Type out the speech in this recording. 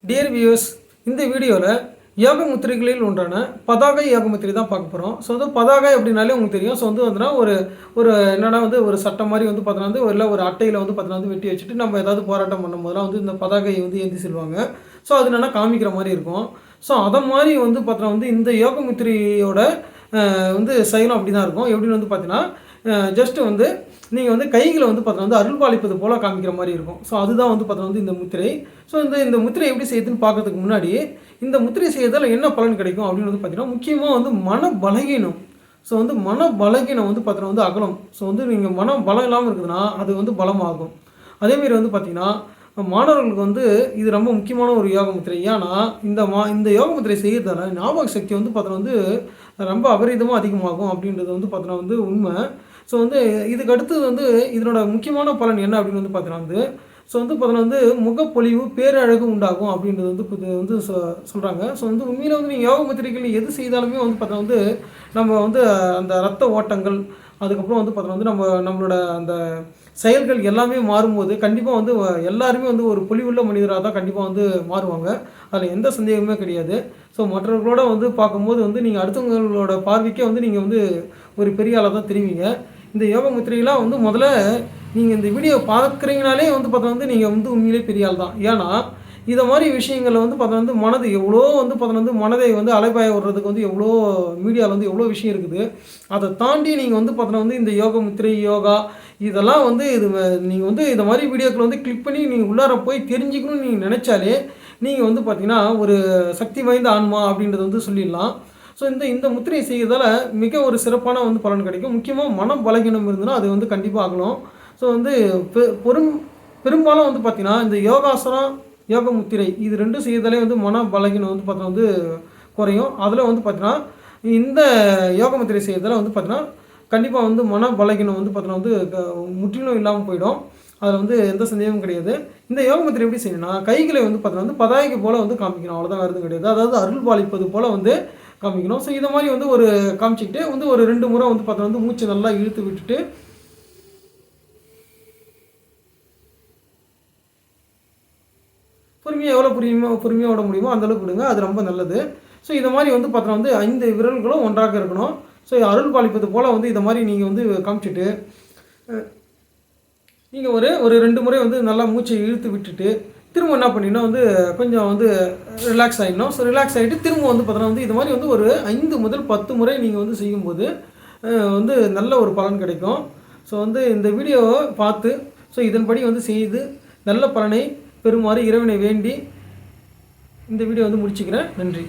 Dear viewers, இந்த வீடியோவில் யோக முத்திரைகளில் ஒன்றான பதாகை யோக முத்திரை தான் பார்க்க போகிறோம். ஸோ வந்து பதாகை அப்படின்னாலே உங்களுக்கு தெரியும். ஸோ வந்து ஒரு ஒரு என்னென்னா ஒரு சட்டம் மாதிரி பார்த்தீங்கன்னா இல்லை ஒரு அட்டையில் பார்த்தீங்கன்னா வெட்டி வச்சுட்டு நம்ம ஏதாவது போராட்டம் பண்ணும்போதெல்லாம் இந்த பதாகையை ஏந்தி செல்வாங்க. ஸோ அது என்னென்னா காமிக்கிற மாதிரி இருக்கும். ஸோ அதை மாதிரி பார்த்தீங்கன்னா இந்த யோக முத்திரையோட செயலும் அப்படி தான் இருக்கும். எப்படின்னு பார்த்தீங்கன்னா ஜஸ்ட்டு நீங்கள் கைகளை பார்த்தீங்கன்னா அருள் பாலிப்பது போல் காமிக்கிற மாதிரி இருக்கும். ஸோ அதுதான் பார்த்தீங்கன்னா இந்த முத்திரை. ஸோ இந்த முத்திரை எப்படி செய்யுதுன்னு பார்க்கறதுக்கு முன்னாடி இந்த முத்திரை செய்யறதால் என்ன பலன் கிடைக்கும் அப்படின்னு பார்த்தீங்கன்னா முக்கியமாக மன பலகீனம். ஸோ மன பலகீனம் பார்த்தீங்கன்னா அகலம். ஸோ நீங்கள் மன பலம் இல்லாமல் இருக்குதுன்னா அது பலமாகும். அதேமாரி பார்த்தீங்கன்னா மாணவர்களுக்கு இது ரொம்ப முக்கியமான ஒரு யோக முத்திரை. ஏன்னா இந்த யோக முத்திரை செய்கிறதால ஞாபக சக்தி பார்த்தீங்கன்னா ரொம்ப அபரிதமாக அதிகமாகும் அப்படின்றது பார்த்தீங்கன்னா உண்மை. ஸோ இதுக்கு அடுத்தது இதனோட முக்கியமான பலன் என்ன அப்படின்னு பார்த்தீங்கன்னா ஸோ பார்த்தீங்கன்னா முகப்பொலிவு பேரழகு உண்டாகும் அப்படின்றது சொல்கிறாங்க. ஸோ உண்மையில் நீங்கள் யோக முத்திரைகள் எது செய்தாலுமே பார்த்தீங்கன்னா நம்ம அந்த இரத்த ஓட்டங்கள் அதுக்கப்புறம் பார்த்தீங்கன்னா நம்மளோட அந்த செயல்கள் எல்லாமே மாறும்போது கண்டிப்பாக எல்லாருமே ஒரு பொலிவுள்ள மனிதராக தான் கண்டிப்பாக மாறுவாங்க. அதில் எந்த சந்தேகமே கிடையாது. ஸோ மற்றவர்களோட பார்க்கும்போது நீங்கள் அடுத்தவங்களோட பார்வைக்கே நீங்கள் ஒரு பெரிய ஆளாக தான் தெரிவிங்க. இந்த யோக முத்திரையெல்லாம் முதல்ல நீங்கள் இந்த வீடியோ பார்க்குறீங்கனாலே பார்த்தீங்கன்னா நீங்கள் உண்மையிலே பெரிய ஆள் தான். ஏன்னா இதை மாதிரி விஷயங்களில் பார்த்தீங்கன்னா மனது எவ்வளோ பார்த்தீங்கன்னா மனதை அலைபாய விடுறதுக்கு எவ்வளோ மீடியாவில் எவ்வளோ விஷயம் இருக்குது. அதை தாண்டி நீங்கள் பார்த்தீங்கன்னா இந்த யோக முத்திரை யோகா இதெல்லாம் இது நீங்கள் இதை மாதிரி வீடியோக்கள் கிளிக் பண்ணி நீங்கள் உள்ளார போய் தெரிஞ்சுக்கணும்னு நீங்கள் நினச்சாலே நீங்கள் பார்த்தீங்கன்னா ஒரு சக்தி வாய்ந்த ஆன்மா அப்படின்றது சொல்லிடலாம். ஸோ இந்த முத்திரை செய்கிறதால மிக ஒரு சிறப்பான பலன் கிடைக்கும். முக்கியமாக மனம் பலகீனம் இருந்ததுன்னா அது கண்டிப்பாக ஆகணும். ஸோ பெரும்பாலும் பார்த்தீங்கன்னா இந்த யோகாசனம் யோக முத்திரை இது ரெண்டும் செய்கிறதாலே மன பலகீனம் பார்த்தீங்கன்னா குறையும். அதில் பார்த்தீங்கன்னா இந்த யோக முத்திரை செய்கிறதால பார்த்தீங்கன்னா கண்டிப்பாக மன பலகீனம் பார்த்தீங்கன்னா முற்றிலும் இல்லாமல் போயிடும். அதில் எந்த சந்தேகமும் கிடையாது. இந்த யோக முத்திரை எப்படி செய்யணும்னா கைகளை பார்த்தீங்கன்னா பதாகைக்கு போல் காமிக்கணும். அவ்வளோதான், வேறு எதுவும் கிடையாது. அதாவது அருள் பாலிப்பது போல் காமிக்கணும். ஸோ இதை மாதிரி ஒரு காமிச்சிக்கிட்டு ஒரு 2 முறை பார்த்தீங்கன்னா மூச்சு நல்லா இழுத்து விட்டுட்டு பொறுமையாக எவ்வளோ பொறுமையாக விட முடியுமோ அந்தளவுக்கு விடுங்க. அது ரொம்ப நல்லது. ஸோ இதை மாதிரி பார்த்தீங்கன்னா 5 விரல்களும் ஒன்றாக இருக்கணும். ஸோ அருள் பாலிப்பது போல் இதை மாதிரி நீங்கள் காமிச்சிட்டு நீங்கள் ஒரு 2 முறை நல்லா மூச்சை இழுத்து விட்டுட்டு திரும்ப என்ன பண்ணிங்கன்னா கொஞ்சம் ரிலாக்ஸ் ஆகிடணும். ஸோ ரிலாக்ஸ் ஆகிட்டு திரும்ப பார்த்தீங்கன்னா இது மாதிரி ஒரு 5 முதல் 10 முறை நீங்கள் செய்யும்போது நல்ல ஒரு பலன் கிடைக்கும். ஸோ இந்த வீடியோவை பார்த்து இதன்படி செய்து நல்ல பலனை பெறுமாறு இறைவனை வேண்டி இந்த வீடியோ முடிச்சுக்கிறேன். நன்றி.